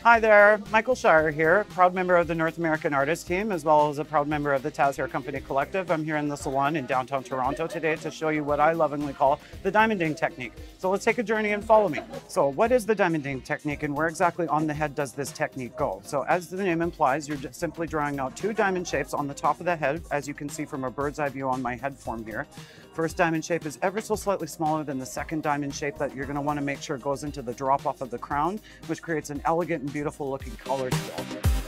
Hi there, Michael Shire here, proud member of the North American Artist team, as well as a proud member of the Taz Hair Company Collective. I'm here in the salon in downtown Toronto today to show you what I lovingly call the diamonding technique. So let's take a journey and follow me. So what is the diamonding technique and where exactly on the head does this technique go? So as the name implies, you're just simply drawing out two diamond shapes on the top of the head, as you can see from a bird's eye view on my head form here. First diamond shape is ever so slightly smaller than the second diamond shape that you're going to want to make sure goes into the drop off of the crown, which creates an elegant and beautiful looking color spill.